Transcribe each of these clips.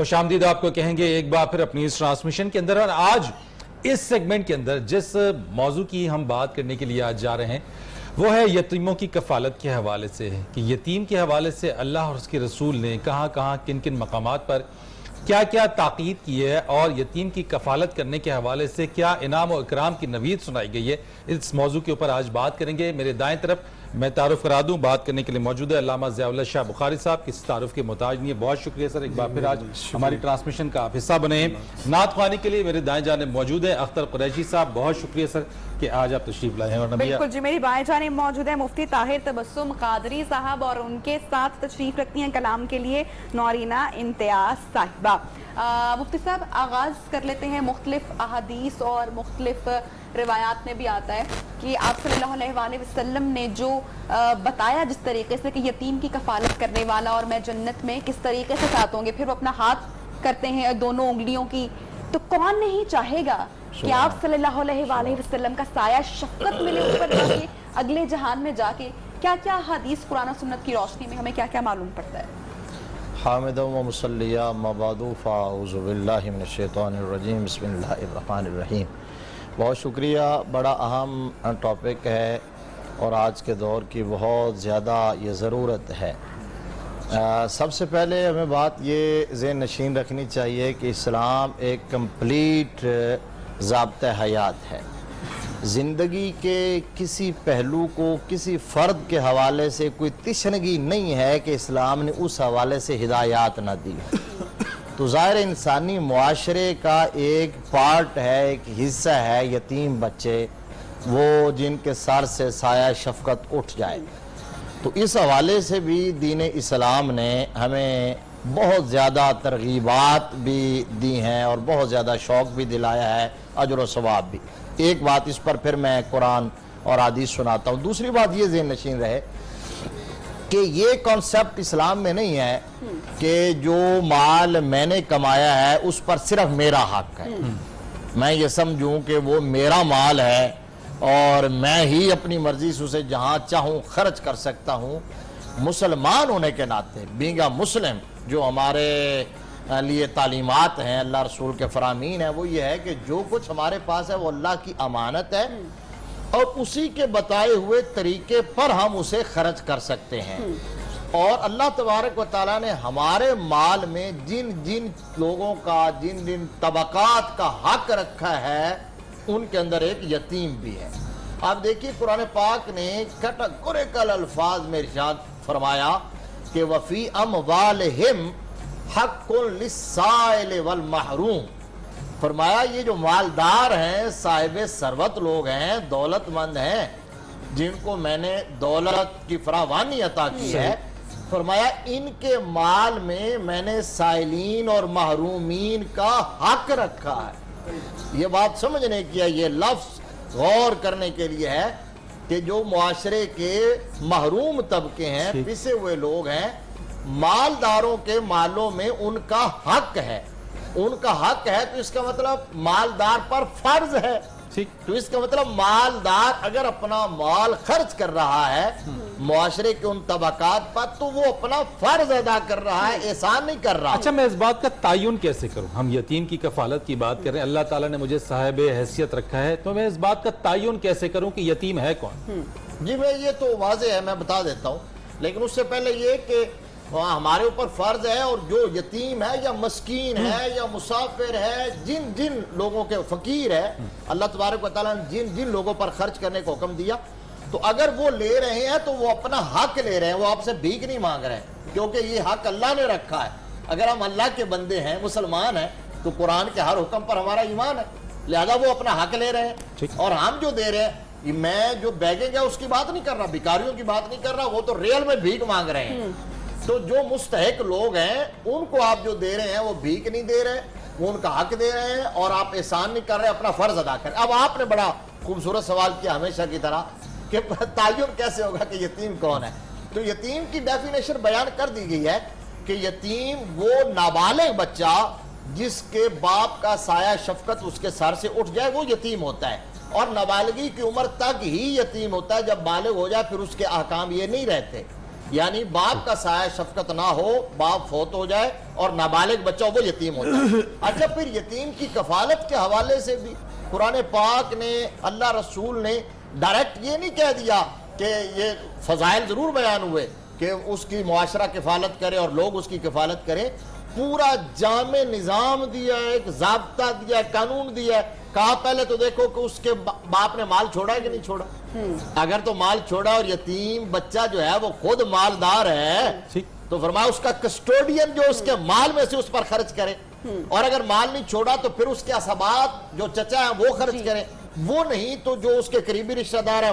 خوش آمدید آپ کو کہیں گے ایک بار پھر اپنی اس ٹرانسمیشن کے اندر. اور آج اس سیگمنٹ کے اندر جس موضوع کی ہم بات کرنے کے لیے آج جا رہے ہیں وہ ہے یتیموں کی کفالت کے حوالے سے، کہ یتیم کے حوالے سے اللہ اور اس کے رسول نے کہاں کہاں کن کن مقامات پر کیا کیا تاکید کی ہے، اور یتیم کی کفالت کرنے کے حوالے سے کیا انعام و اکرام کی نوید سنائی گئی ہے. اس موضوع کے اوپر آج بات کریں گے. میرے دائیں طرف میں تعارف کرا دوں، بات کرنے کے لیے موجود ہے علامہ ضیاء اللہ شاہ بخاری صاحب. کسی تعارف کے محتاج نہیں ہے. بہت شکریہ سر، ایک بار پھر آج ہماری ٹرانسمیشن کا آپ حصہ بنے ہیں. نعت خوانی کے لیے میرے دائیں جانب موجود ہیں اختر قریشی صاحب. بہت شکریہ سر کہ آج آپ تشریف لائے ہیں. اور بالکل جی، میری بائیں جانب موجود ہے مفتی طاہر تبسم قادری صاحب، اور ان کے ساتھ تشریف رکھتی ہیں کلام کے لیے نورینہ امتیاز صاحبہ. مفتی صاحب، آغاز کر لیتے ہیں. مختلف احادیث اور مختلف روایات میں بھی آتا ہے کہ آپ صلی اللہ علیہ وآلہ وسلم نے جو بتایا جس طریقے سے کہ یتیم کی کفالت کرنے والا اور میں جنت میں کس طریقے سے ساتھ ہوں گے، پھر وہ اپنا ہاتھ کرتے ہیں دونوں انگلیوں کی، تو کون نہیں چاہے گا کہ آپ صلی اللہ علیہ وآلہ وسلم کا سایہ شفقت ملے اس پر جا کے اگلے جہان میں جا کے. کیا کیا حدیث قرآن و سنت کی روشنی میں ہمیں کیا کیا معلوم پڑتا ہے؟ حامد و مصلیہ اما بعد فاعوذ باللہ من الشیطان الرجیم بسم اللہ الرحمن الرحیم. بہت شکریہ. بڑا اہم ٹاپک ہے اور آج کے دور کی بہت زیادہ یہ ضرورت ہے. سب سے پہلے ہمیں بات یہ ذہن نشین رکھنی چاہیے کہ اسلام ایک کمپلیٹ ضابطہ حیات ہے. زندگی کے کسی پہلو کو کسی فرد کے حوالے سے کوئی تشنگی نہیں ہے کہ اسلام نے اس حوالے سے ہدایات نہ دی. تو ظاہر انسانی معاشرے کا ایک پارٹ ہے، ایک حصہ ہے یتیم بچے، وہ جن کے سر سے سایہ شفقت اٹھ جائے. تو اس حوالے سے بھی دین اسلام نے ہمیں بہت زیادہ ترغیبات بھی دی ہیں اور بہت زیادہ شوق بھی دلایا ہے، اجر و ثواب بھی. ایک بات اس پر پھر میں قرآن اور حدیث سناتا ہوں. دوسری بات یہ ذہن نشین رہے کہ یہ کانسیپٹ اسلام میں نہیں ہے کہ جو مال میں نے کمایا ہے اس پر صرف میرا حق ہے. میں یہ سمجھوں کہ وہ میرا مال ہے اور میں ہی اپنی مرضی سے اسے جہاں چاہوں خرچ کر سکتا ہوں. مسلمان ہونے کے ناطے بینگ اے مسلم جو ہمارے لیے تعلیمات ہیں، اللہ رسول کے فرامین ہیں، وہ یہ ہے کہ جو کچھ ہمارے پاس ہے وہ اللہ کی امانت ہے اور اسی کے بتائے ہوئے طریقے پر ہم اسے خرچ کر سکتے ہیں. اور اللہ تبارک و تعالیٰ نے ہمارے مال میں جن جن لوگوں کا جن جن طبقات کا حق رکھا ہے ان کے اندر ایک یتیم بھی ہے. آپ دیکھیے قرآن پاک نے کیٹیگوریکل الفاظ میں ارشاد فرمایا کہ وفی اموالہم حق للسائل والمحروم. فرمایا یہ جو مالدار ہیں، صاحب ثروت لوگ ہیں، دولت مند ہیں، جن کو میں نے دولت کی فراوانی عطا کی ہے، فرمایا ان کے مال میں نے سائلین اور محرومین کا حق رکھا ہے. یہ بات سمجھنے کی ہے، یہ لفظ غور کرنے کے لیے ہے کہ جو معاشرے کے محروم طبقے ہیں، پسے ہوئے لوگ ہیں، مالداروں کے مالوں میں ان کا حق ہے. ان کا حق ہے تو اس کا مطلب مالدار پر فرض ہے. تو اس کا مطلب مالدار اگر اپنا مال خرچ کر رہا ہے معاشرے کے ان طبقات پر تو وہ اپنا فرض ادا کر رہا ہے، احسان نہیں کر رہا. اچھا، میں اس بات کا تعین کیسے کروں؟ ہم یتیم کی کفالت کی بات کر رہے ہیں، اللہ تعالیٰ نے مجھے صاحب حیثیت رکھا ہے، تو میں اس بات کا تعین کیسے کروں کہ یتیم ہے کون؟ جی میں یہ تو واضح ہے، میں بتا دیتا ہوں، لیکن اس سے پہلے یہ کہ ہمارے اوپر فرض ہے اور جو یتیم ہے یا مسکین ہے یا مسافر ہے، جن جن لوگوں کے فقیر ہے، اللہ تبارک و تعالیٰ نے جن جن لوگوں پر خرچ کرنے کو حکم دیا، تو اگر وہ لے رہے ہیں تو وہ اپنا حق لے رہے ہیں، وہ آپ سے بھیک نہیں مانگ رہے ہیں، کیونکہ یہ حق اللہ نے رکھا ہے. اگر ہم اللہ کے بندے ہیں، مسلمان ہیں، تو قرآن کے ہر حکم پر ہمارا ایمان ہے، لہذا وہ اپنا حق لے رہے ہیں. اور ہم جو دے رہے ہیں، میں جو بیگنگ ہے اس کی بات نہیں کر رہا، بھکاریوں کی بات نہیں کر رہا، وہ تو ریل میں بھیک مانگ رہے ہیں. تو جو مستحق لوگ ہیں ان کو آپ جو دے رہے ہیں وہ بھیک نہیں دے رہے، وہ ان کا حق دے رہے ہیں اور آپ احسان نہیں کر رہے، اپنا فرض ادا کر رہے. اب آپ نے بڑا خوبصورت سوال کیا ہمیشہ کی طرح کہ تعین کیسے ہوگا کہ یتیم کون ہے. تو یتیم کی ڈیفینیشن بیان کر دی گئی ہے کہ یتیم وہ نابالغ بچہ جس کے باپ کا سایہ شفقت اس کے سر سے اٹھ جائے وہ یتیم ہوتا ہے. اور نابالغی کی عمر تک ہی یتیم ہوتا ہے. جب بالغ ہو جائے پھر اس کے احکام یہ نہیں رہتے. یعنی باپ کا سایہ شفقت نہ ہو، باپ فوت ہو جائے اور نابالغ بچہ وہ یتیم ہوتا ہے۔ اچھا پھر یتیم کی کفالت کے حوالے سے بھی قرآن پاک نے، اللہ رسول نے ڈائریکٹ یہ نہیں کہہ دیا کہ یہ فضائل ضرور بیان ہوئے کہ اس کی معاشرہ کفالت کرے اور لوگ اس کی کفالت کریں، پورا جامع نظام دیا ہے، ایک ضابطہ دیا ہے، قانون دیا ہے۔ کہا پہلے تو دیکھو کہ اس کے باپ نے مال چھوڑا ہے کہ نہیں چھوڑا، اگر تو مال چھوڑا اور یتیم بچہ جو ہے وہ خود مالدار ہے تو فرمایا اس کا کسٹوڈین جو اس کے مال میں سے اس پر خرچ کرے، اور اگر مال نہیں چھوڑا تو پھر اس کے اسباب جو چچا ہیں وہ خرچ کریں، وہ نہیں تو جو اس کے قریبی رشتہ دار ہیں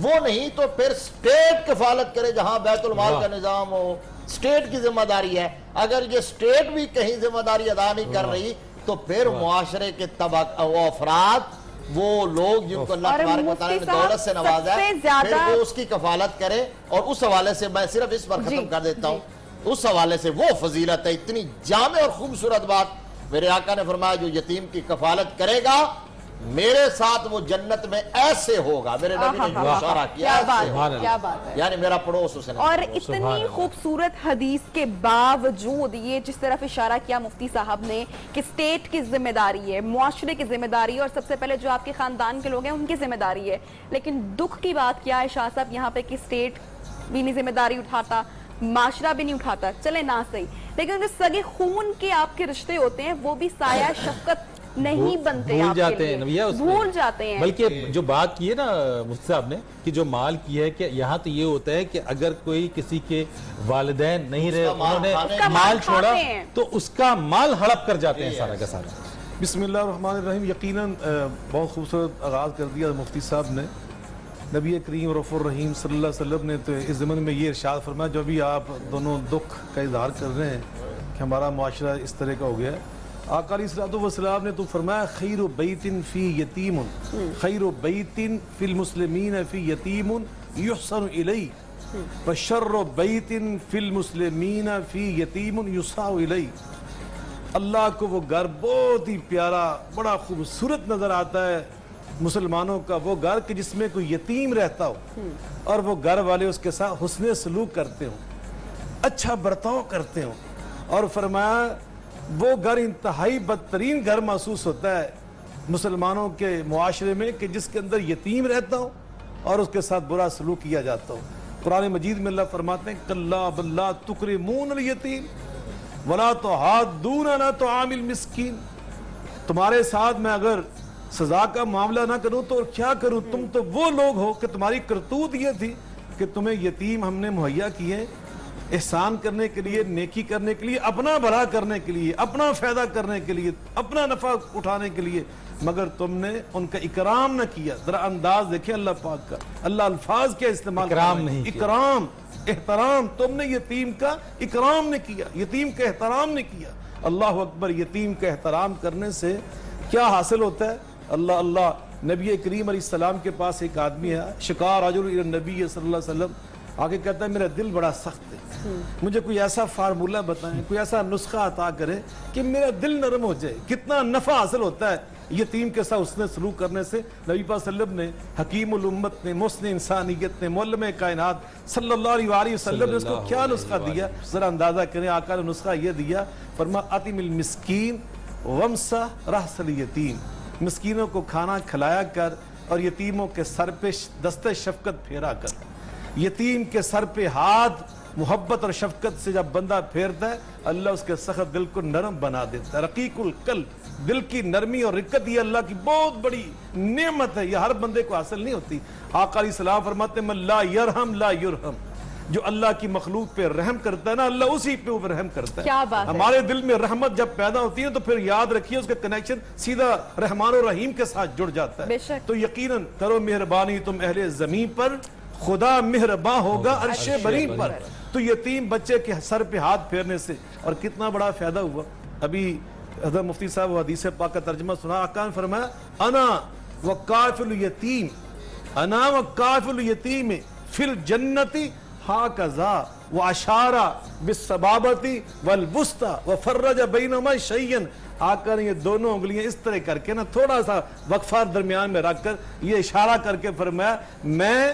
وہ نہیں تو پھر اسٹیٹ کفالت کرے، جہاں بیت المال کا نظام ہو، اسٹیٹ کی ذمہ داری ہے۔ اگر یہ اسٹیٹ بھی کہیں ذمہ داری ادا نہیں کر رہی تو پھر معاشرے کے وہ افراد، وہ لوگ جن کو اللہ تبارک و تعالیٰ نے دولت سے نوازا ہے، پھر وہ اس کی کفالت کرے۔ اور اس حوالے سے میں صرف اس پر ختم کر دیتا ہوں، اس حوالے سے وہ فضیلت ہے، اتنی جامع اور خوبصورت بات، میرے آقا نے فرمایا جو یتیم کی کفالت کرے گا میرے ساتھ وہ جنت میں ایسے ہوگا، میرے نبی نے جو اشارہ کیا کیا بات ہے، یعنی میرا پڑوس اسے اور اتنی خوبصورت حدیث کے باوجود یہ جس طرف اشارہ کیا مفتی صاحب نے کہ اسٹیٹ کی ذمہ داری ہے، معاشرے کی ذمہ داری ہے، اور سب سے پہلے جو آپ کے خاندان کے لوگ ہیں ان کی ذمہ داری ہے، لیکن دکھ کی بات کیا ہے شاہ صاحب یہاں پہ کہ اسٹیٹ بھی نہیں ذمہ داری اٹھاتا، معاشرہ بھی نہیں اٹھاتا، چلے نہ صحیح، لیکن جو سگے خون کے آپ کے رشتے ہوتے ہیں وہ بھی سایہ شفقت نہیں بنتے، بھول جاتے ہیں نبیہ، بھول جاتے ہیں۔ بلکہ جو بات کی ہے نا مفتی صاحب نے کہ جو مال کی ہے کہ یہاں تو یہ ہوتا ہے کہ اگر کوئی کسی کے والدین نہیں رہے انہوں نے مال چھوڑا تو اس کا مال ہڑپ کر جاتے ہیں سارا کا سارا۔ بسم اللہ الرحمن الرحیم۔ یقیناً بہت خوبصورت آغاز کر دیا مفتی صاحب نے۔ نبی کریم رف الرحیم صلی اللہ علیہ وسلم نے تو اس ضمن میں یہ ارشاد فرمایا، جو بھی آپ دونوں دکھ کا اظہار کر رہے ہیں کہ ہمارا معاشرہ اس طرح کا ہو گیا ہے، آقا علیہ الصلوۃ والسلام نے تو فرمایا خیر بیت فی یتیم، خیر بیت فی المسلمین فی یتیم یحسن الیہ، وشر بیت فی المسلمین فی یتیم یساء الیہ۔ اللہ کو وہ گھر بہت ہی پیارا، بڑا خوبصورت نظر آتا ہے مسلمانوں کا وہ گھر کہ جس میں کوئی یتیم رہتا ہو اور وہ گھر والے اس کے ساتھ حسن سلوک کرتے ہوں، اچھا برتاؤ کرتے ہوں، اور فرمایا وہ گھر انتہائی بدترین گھر محسوس ہوتا ہے مسلمانوں کے معاشرے میں کہ جس کے اندر یتیم رہتا ہو اور اس کے ساتھ برا سلوک کیا جاتا ہو۔ قرآن مجید میں اللہ فرماتے ہیں کلا بل لا تکرمون الیتیم ولا تحاضون علی طعام المسکین، تمہارے ساتھ میں اگر سزا کا معاملہ نہ کروں تو اور کیا کروں، تم تو وہ لوگ ہو کہ تمہاری کرتوت یہ تھی کہ تمہیں یتیم ہم نے مہیا کیے احسان کرنے کے لیے، نیکی کرنے کے لیے، اپنا بھلا کرنے کے لیے، اپنا فائدہ کرنے کے لیے، اپنا نفع اٹھانے کے لیے، مگر تم نے ان کا اکرام نہ کیا۔ ذرا انداز دیکھیں اللہ پاک کا، اللہ الفاظ کیا استعمال اکرام نہیں کیا، اکرام، احترام، تم نے یتیم کا اکرام نے کیا، یتیم کا احترام نے کیا۔ اللہ اکبر، یتیم کا احترام کرنے سے کیا حاصل ہوتا ہے؟ اللہ اللہ، نبی کریم علیہ السلام کے پاس ایک آدمی ہے، شکا رجل الی النبی صلی اللہ علیہ وسلم، آگے کہتا ہے میرا دل بڑا سخت ہے، مجھے کوئی ایسا فارمولہ بتائیں، کوئی ایسا نسخہ عطا کرے کہ میرا دل نرم ہو جائے۔ کتنا نفع حاصل ہوتا ہے یتیم کے ساتھ اس نے سلوک کرنے سے۔ نبی پاک صلی اللہ علیہ وسلم نے، حکیم الامت نے، محسن انسانیت نے، معلم کائنات صلی اللہ علیہ وسلم نے اس کو کیا نسخہ دیا؟ ذرا اندازہ کریں، آقا نے نسخہ یہ دیا، فرمایا اطعم المسکین وامسح رأس الیتیم، مسکینوں کو کھانا کھلایا کر اور یتیموں کے سر پہ دست شفقت پھیرا کر۔ یتیم کے سر پہ ہاتھ محبت اور شفقت سے جب بندہ پھیرتا ہے اللہ اس کے سخت دل کو نرم بنا دیتا ہے۔ رقیق القلب، دل کی نرمی اور رقت یہ اللہ کی بہت بڑی نعمت ہے، یہ ہر بندے کو حاصل نہیں ہوتی۔ آقا علیہ السلام فرماتے ہیں من لا یرحم لا یرحم، جو اللہ کی مخلوق پہ رحم کرتا ہے نا اللہ اسی پہ اوپر رحم کرتا ہے۔ کیا بات ہے، ہمارے دل میں رحمت جب پیدا ہوتی ہے تو پھر یاد رکھیے اس کا کنیکشن سیدھا رحمان و رحیم کے ساتھ جڑ جاتا ہے۔ بے شک، تو یقیناً کرو مہربانی تم اہل زمین پر، خدا مہرباں ہوگا عرش برین پر۔ تو یتیم بچے کے سر پہ ہاتھ پھیرنے سے اور کتنا بڑا فائدہ ہوا۔ ابھی حضرت مفتی صاحب وہ حدیث پاک کا ترجمہ سنا، آقا نے فرمایا انا وکافل الیتیم، انا وکافل الیتیم فی الجنت ہاکذا واشارہ بالسبابۃ والوسطی وفرج بینہما شیئا۔ آقا نے یہ دونوں انگلیاں اس طرح کر کے نا تھوڑا سا وقفہ درمیان میں رکھ کر یہ اشارہ کر کے فرمایا میں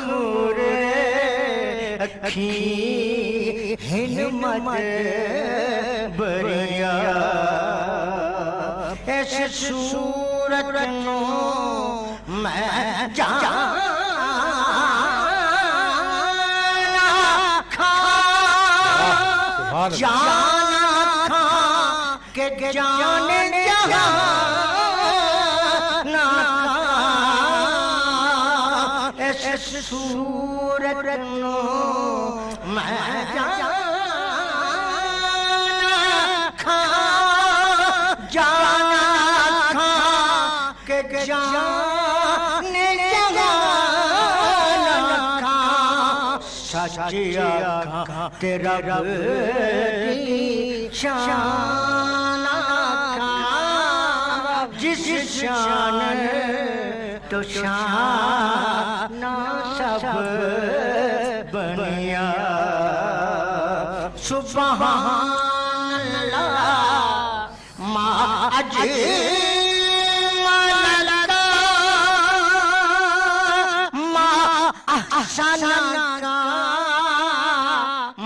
مخمور اکھی ہنمت بریا ایسے صورت نو میں جانا کھا جانا کھا کہ جانے جہانا کھا ایسے صورت نو میں جانا کھا جانا کھا کہ جانے جہانا کھا سچی آنکھاں تیرا رب کی شان آنکھاں جس شان تو شان سب بنیا سبحان اللہ ما اجمل کا ما احسن کا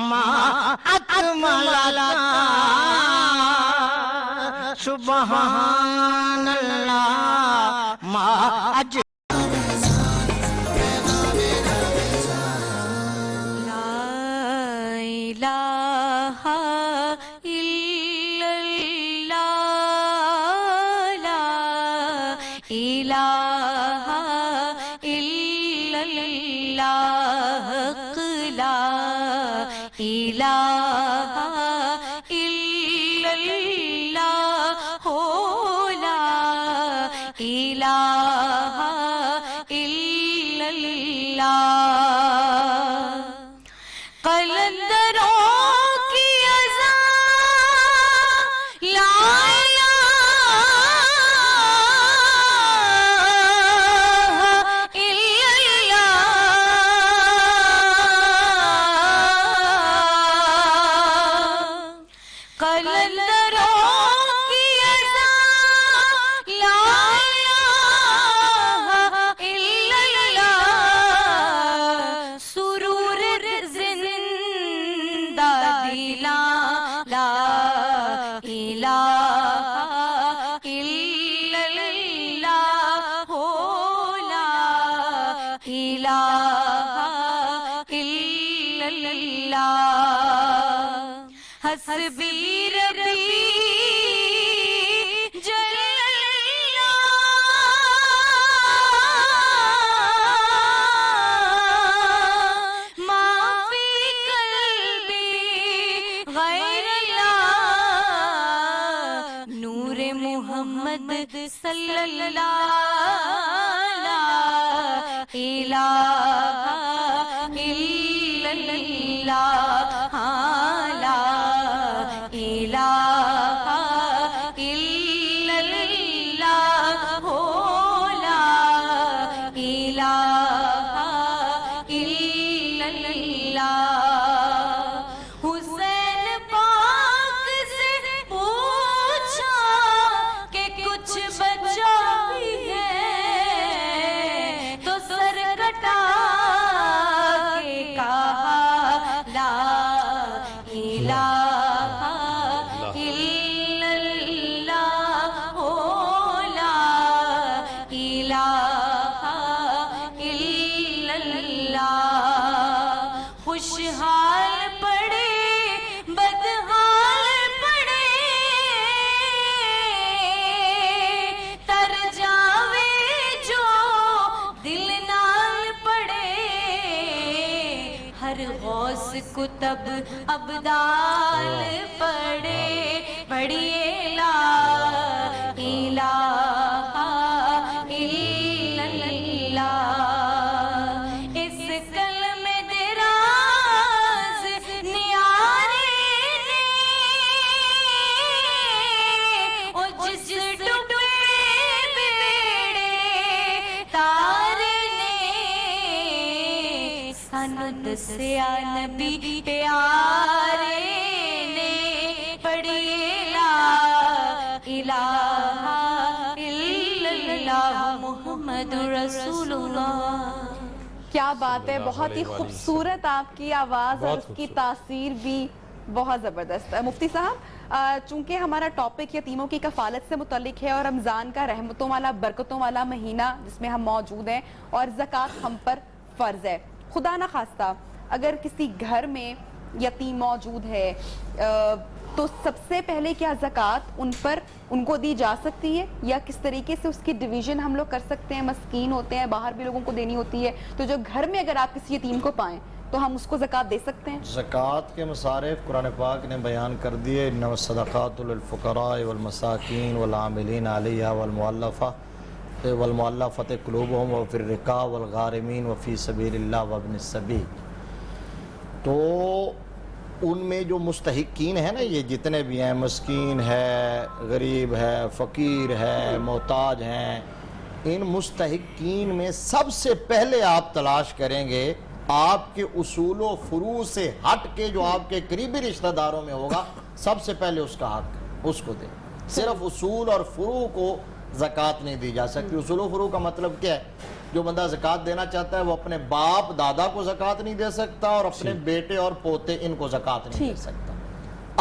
ما اکمل کا سبحان اللہ ما اجمل حسبی ربی جل ما فی قلبی غیر اللہ نور محمد صلی اللہ لا الہ الا اللہ لا الہ الا اللہ لا الہ الا اللہ حسین پاک سے پوچھا کہ کچھ بچا بھی ہے تو سر کٹا کے کہا لا الہ خوشحال پڑے بدحال پڑے تر جاوے جو دل نال پڑے ہر غوث کتب ابدال پڑے پڑھیے لا الہ الا اللہ اس کلمے دراز نیارے نے او جس ڈوبے بیڑے تارے نے سانو دسیا نبی پیارے نے پڑھیے لا الہ الا اللہ محمد رسول اللہ کیا بات ہے, بہت ہی خوبصورت آپ کی آواز اور اس کی تاثیر بھی بہت زبردست ہے. مفتی صاحب, چونکہ ہمارا ٹاپک یتیموں کی کفالت سے متعلق ہے اور رمضان کا رحمتوں والا برکتوں والا مہینہ جس میں ہم موجود ہیں اور زکوٰۃ ہم پر فرض ہے, خدا نہ خواستہ اگر کسی گھر میں یتیم موجود ہے تو سب سے پہلے کیا زکوٰۃ ان کو دی جا سکتی ہے, یا کس طریقے سے اس کی ڈویژن ہم لوگ کر سکتے ہیں؟ مسکین ہوتے ہیں, باہر بھی لوگوں کو دینی ہوتی ہے, تو جو گھر میں اگر آپ کسی یتیم کو پائیں تو ہم اس کو زکوٰۃ دے سکتے ہیں؟ زکوٰۃ کے مصارف قرآن پاک نے بیان کر دیے, انما الصدقات للفقراء والمساکین والعاملین علیہا والمؤلفۃ قلوبہم وفی الرقاب والغارمین وفی سبیل اللہ وابن السبیل. تو ان میں جو مستحقین ہیں نا, یہ جتنے بھی ہیں, مسکین ہے, غریب ہے, فقیر ہے, محتاج ہیں, ان مستحقین میں سب سے پہلے آپ تلاش کریں گے آپ کے اصول و فروع سے ہٹ کے جو آپ کے قریبی رشتہ داروں میں ہوگا, سب سے پہلے اس کا حق اس کو دیں. صرف اصول اور فروع کو زکوٰۃ نہیں دی جا سکتی. اصول و فروع کا مطلب کیا ہے؟ جو بندہ زکوٰۃ دینا چاہتا ہے وہ اپنے باپ دادا کو زکوٰۃ نہیں دے سکتا اور اپنے بیٹے اور پوتے ان کو زکوٰۃ نہیں دے سکتا.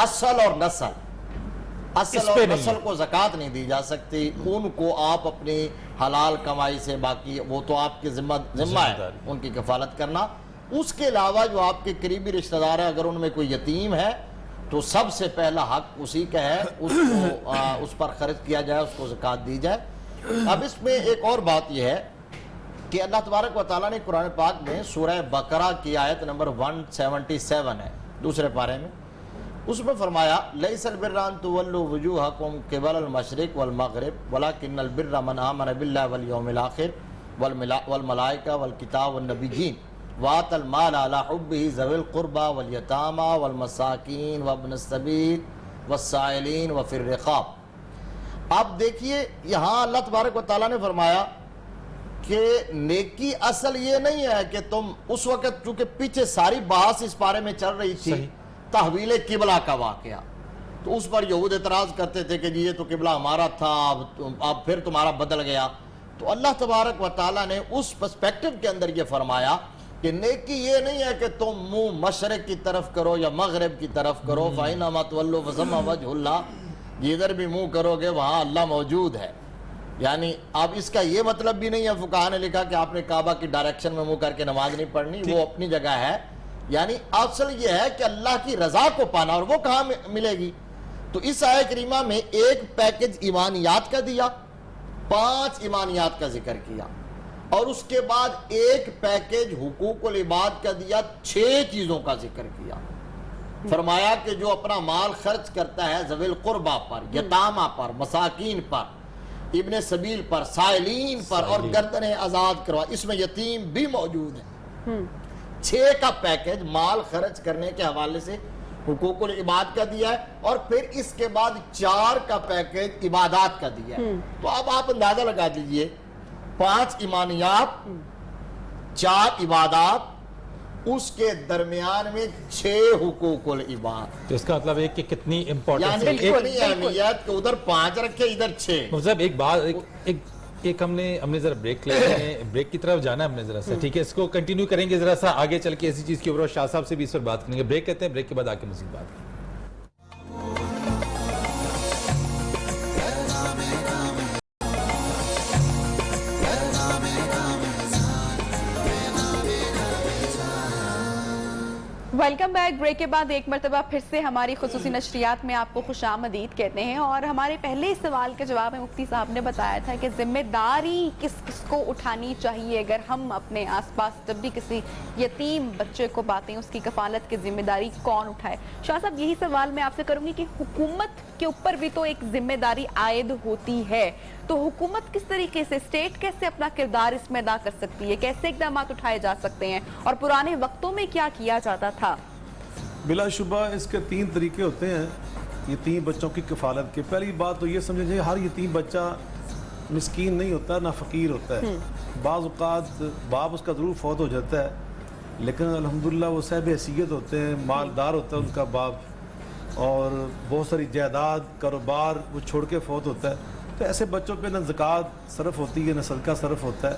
اصل اور نسل کو زکوٰۃ نہیں دی جا سکتی. ان کو آپ اپنی حلال کمائی سے, باقی وہ تو آپ کے ذمہ ہے ان کی کفالت کرنا. اس کے علاوہ جو آپ کے قریبی رشتہ دار ہیں, اگر ان میں کوئی یتیم ہے تو سب سے پہلا حق اسی کا ہے, اس پر خرچ کیا جائے, اس کو زکوٰۃ دی جائے. اب اس میں ایک اور بات یہ ہے کہ اللہ تبارک و تعالیٰ نے قرآن پاک میں سورہ بقرہ کی آیت نمبر 177 ہے, دوسرے پارے میں, اس میں فرمایا لیس البر ان تولوا وجوہکم قبل المشرق والمغرب ولکن البر من آمن باللہ والیوم الآخر والملائکہ والکتاب والنبیین وآتى المال على حبه ذوي القربى واليتامى والمساکین وابن السبیل والسائلین وفی الرقاب. اب دیکھیے یہاں اللہ تبارک و تعالیٰ نے فرمایا کہ نیکی اصل یہ نہیں ہے کہ تم اس وقت, چونکہ پیچھے ساری بحث اس بارے میں چل رہی تھی تحویل قبلہ کا واقعہ, تو اس پر یہود اعتراض کرتے تھے کہ جی یہ تو قبلہ ہمارا تھا, اب پھر تمہارا بدل گیا. تو اللہ تبارک و تعالیٰ نے اس پرسپیکٹو کے اندر یہ فرمایا کہ نیکی یہ نہیں ہے کہ تم منہ مشرق کی طرف کرو یا مغرب کی طرف کرو, فَإِنَّمَا تُوَلُّوا فَثَمَّ وَجْهُ اللَّهِ, جدھر بھی منہ کرو گے وہاں اللہ موجود ہے. یعنی اب اس کا یہ مطلب بھی نہیں ہے, فقہاء نے لکھا کہ آپ نے کعبہ کی ڈائریکشن میں منہ کر کے نماز نہیں پڑھنی, وہ اپنی جگہ ہے. یعنی اصل یہ ہے کہ اللہ کی رضا کو پانا, اور وہ کہاں ملے گی؟ تو اس آیت کریمہ میں ایک پیکج ایمانیات کا دیا, 5 ایمانیات کا ذکر کیا, اور اس کے بعد ایک پیکج حقوق العباد کا دیا, 6 چیزوں کا ذکر کیا. فرمایا کہ جو اپنا مال خرچ کرتا ہے ذوی القربہ پر, یتامہ پر, مساکین پر, ابن سبیل پر, سائلین پر, اور گردنیں آزاد کروا, اس میں یتیم بھی موجود ہے. 6 کا پیکج مال خرچ کرنے کے حوالے سے حقوق العباد کا دیا ہے, اور پھر اس کے بعد 4 کا پیکج عبادات کا دیا ہے. تو اب آپ اندازہ لگا دیجئے, 5 ایمانیات, 4 عبادات, اس کے درمیان میں 6 حقوق العباد. تو اس کا مطلب ہے کہ کتنی امپورٹنس یعنی اتنی اہمیت کہ ادھر 5 رکھے ادھر 6. مطلب ایک بات, ایک ہم نے ذرا بریک لے رہے ہیں, بریک کی طرف جانا ہے ہم نے ذرا سا, ٹھیک ہے, اس کو کنٹینیو کریں گے ذرا سا آگے چل کے اسی چیز کے اوپر, شاہ صاحب سے بھی اس پر بات کریں گے. بریک کہتے ہیں, بریک کے بعد آ کے مزید بات کریں. Welcome back. بریک کے بعد ایک مرتبہ پھر سے ہماری خصوصی نشریات میں آپ کو خوش آمدید کہتے ہیں, اور ہمارے پہلے سوال کے جواب میں مفتی صاحب نے بتایا تھا کہ ذمہ داری کس کس کو اٹھانی چاہیے اگر ہم اپنے آس پاس جب بھی کسی یتیم بچے کو پاتے ہیں, اس کی کفالت کی ذمہ داری کون اٹھائے. شاہ صاحب یہی سوال میں آپ سے کروں گی کہ حکومت کے اوپر بھی تو ایک ذمہ داری عائد ہوتی ہے, تو حکومت کس طریقے سے, اسٹیٹ کیسے اپنا کردار اس میں ادا کر سکتی ہے, کیسے اقدامات اٹھائے جا سکتے ہیں, اور پرانے وقتوں میں کیا کیا جاتا تھا؟ بلا شبہ اس کے 3 طریقے ہوتے ہیں یتیم بچوں کی کفالت کے. پہلی بات تو یہ سمجھیں کہ ہر یتیم بچہ مسکین نہیں ہوتا, نہ فقیر ہوتا ہے. بعض اوقات باپ اس کا ضرور فوت ہو جاتا ہے, لیکن الحمدللہ وہ صاحب حیثیت ہوتے ہیں, مالدار ہوتا ہے ان کا باپ, اور بہت ساری جائیداد, کاروبار وہ چھوڑ کے فوت ہوتا ہے. تو ایسے بچوں پہ نہ زکوٰۃ صرف ہوتی ہے, نہ صدقہ صرف ہوتا ہے.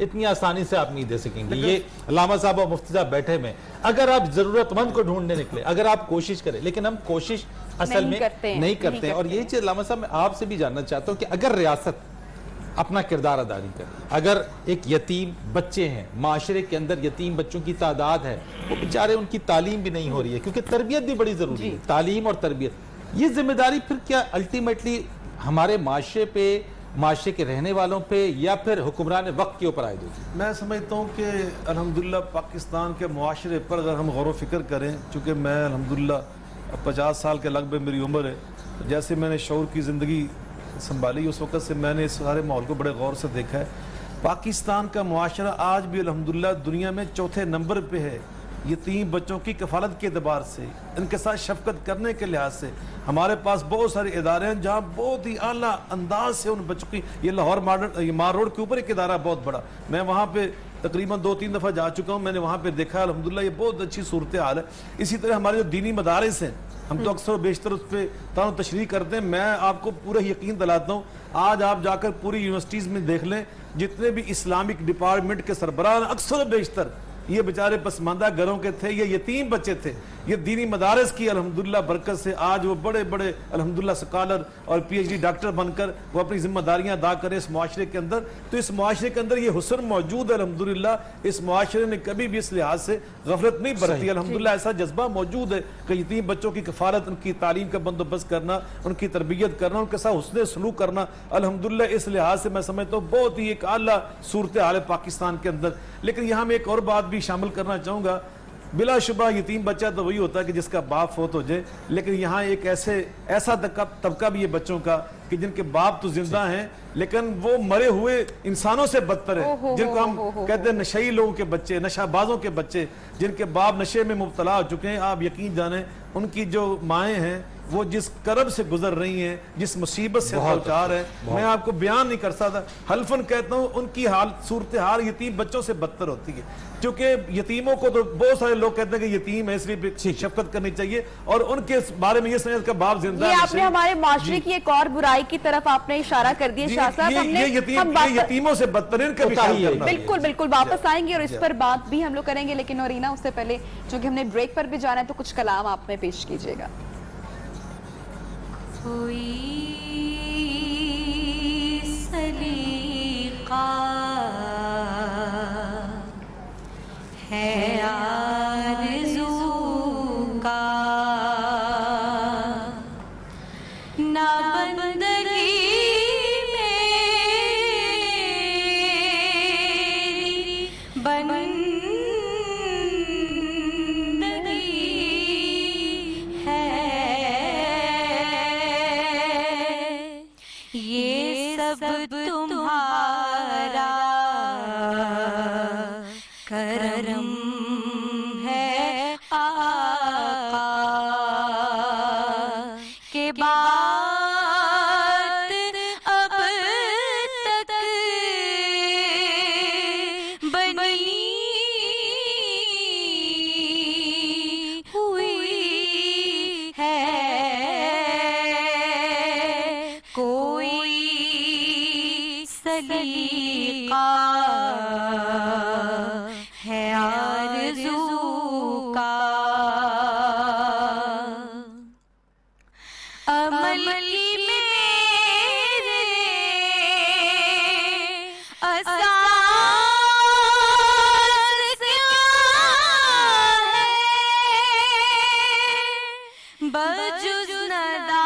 اتنی آسانی سے آپ نہیں دے سکیں گے. یہ علامہ صاحب اور مفتی صاحب بیٹھے میں، اگر آپ ضرورت مند کو ڈھونڈنے نکلے، اگر آپ کوشش کریں، لیکن ہم کوشش اصل میں نہیں کرتے ہیں. اور یہی چیز علامہ صاحب میں آپ سے بھی جاننا چاہتا ہوں کہ اگر ریاست اپنا کردار ادا نہیں کرے، اگر ایک یتیم بچے ہیں، معاشرے کے اندر یتیم بچوں کی تعداد ہے، وہ بیچارے ان کی تعلیم بھی نہیں ہو رہی ہے، کیونکہ تربیت بھی بڑی ضروری ہے، تعلیم اور تربیت. یہ ذمہ داری پھر کیا الٹیمیٹلی ہمارے معاشرے پہ، معاشرے کے رہنے والوں پہ، یا پھر حکمران وقت کے اوپر عائد ہوتی ہے؟ میں سمجھتا ہوں کہ الحمدللہ پاکستان کے معاشرے پر اگر ہم غور و فکر کریں، چونکہ میں الحمدللہ 50 سال کے لگ بھگ میری عمر ہے، جیسے میں نے شعور کی زندگی سنبھالی اس وقت سے میں نے اس سارے ماحول کو بڑے غور سے دیکھا ہے. پاکستان کا معاشرہ آج بھی الحمدللہ دنیا میں چوتھے نمبر پہ ہے یتیم بچوں کی کفالت کے اعتبار سے، ان کے ساتھ شفقت کرنے کے لحاظ سے. ہمارے پاس بہت سارے ادارے ہیں جہاں بہت ہی اعلیٰ انداز سے ان بچوں کی، یہ لاہور مار روڈ کے اوپر ایک ادارہ بہت بڑا، میں وہاں پہ تقریباً 2-3 دفعہ جا چکا ہوں، میں نے وہاں پہ دیکھا الحمدللہ یہ بہت اچھی صورتحال ہے. اسی طرح ہمارے جو دینی مدارس ہیں، ہم تو اکثر و بیشتر اس پہ تانو تشریح کرتے ہیں. میں آپ کو پورا یقین دلاتا ہوں، آج آپ جا کر پوری یونیورسٹیز میں دیکھ لیں، جتنے بھی اسلامک ڈپارٹمنٹ کے سربراہ اکثر و بیشتر یہ بیچارے پسماندہ گھروں کے تھے، یہ یتیم بچے تھے. یہ دینی مدارس کی الحمدللہ برکت سے آج وہ بڑے بڑے الحمدللہ سکالر اور پی ایچ ڈی ڈاکٹر بن کر وہ اپنی ذمہ داریاں ادا کریں اس معاشرے کے اندر. تو اس معاشرے کے اندر یہ حسن موجود ہے الحمدللہ. اس معاشرے نے کبھی بھی اس لحاظ سے غفلت نہیں برتی. الحمدللہ ایسا جذبہ موجود ہے کہ یتیم بچوں کی کفالت، ان کی تعلیم کا بندوبست کرنا، ان کی تربیت کرنا، ان کے ساتھ حسن سلوک کرنا، الحمدللہ اس لحاظ سے میں سمجھتا ہوں بہت ہی ایک اعلیٰ صورتحال ہے پاکستان کے اندر. لیکن یہاں میں ایک اور بات بھی شامل کرنا چاہوں گا. بلا شبہ یتیم بچہ تو وہی ہوتا ہے کہ جس کا باپ فوت ہو جائے، لیکن یہاں ایک ایسا طبقہ بھی ہے بچوں کا کہ جن کے باپ تو زندہ ہیں لیکن وہ مرے ہوئے انسانوں سے بدتر ہیں، جن کو ہم کہتے ہیں نشئی لوگوں کے بچے، نشہ بازوں کے بچے، جن کے باپ نشے میں مبتلا ہو چکے ہیں. آپ یقین جانیں ان کی جو مائیں ہیں وہ جس کرب سے گزر رہی ہیں، جس مصیبت سے دوچار ہیں، میں آپ کو بیان نہیں کر سکتا. حلفاً کہتا ہوں ان کی صورتحال یتیم بچوں سے بدتر ہوتی ہے. کیونکہ یتیموں کو تو بہت سارے لوگ کہتے ہیں کہ یتیم ہے اس لیے شفقت کرنی چاہیے، اور ان کے بارے میں یہ سمجھ کا باپ زندہ ہے. یہ آپ نے ہمارے معاشرے کی ایک اور برائی کی طرف آپ نے اشارہ کر دیا شاہ صاحب. یہ یتیموں سے بدتر ان کا بھی خیال کرنا. بالکل بالکل واپس آئیں گے اور اس پر بات بھی ہم لوگ کریں گے، لیکن نورینا اس سے پہلے چونکہ ہم نے بریک پر بھی جانا ہے تو کچھ کلام آپ میں پیش کیجیے گا. کوئی سلیقہ ہے آرزو کا، نہ بندگی میری بندگی ہے، یہ سب تمہارا کرم ہے آقا، کے بات اب تک بنی ہوئی ہے، کوئی سلیقہ ہے آرزو کا، عمل کی میرے اساس ہے، بجز ندامت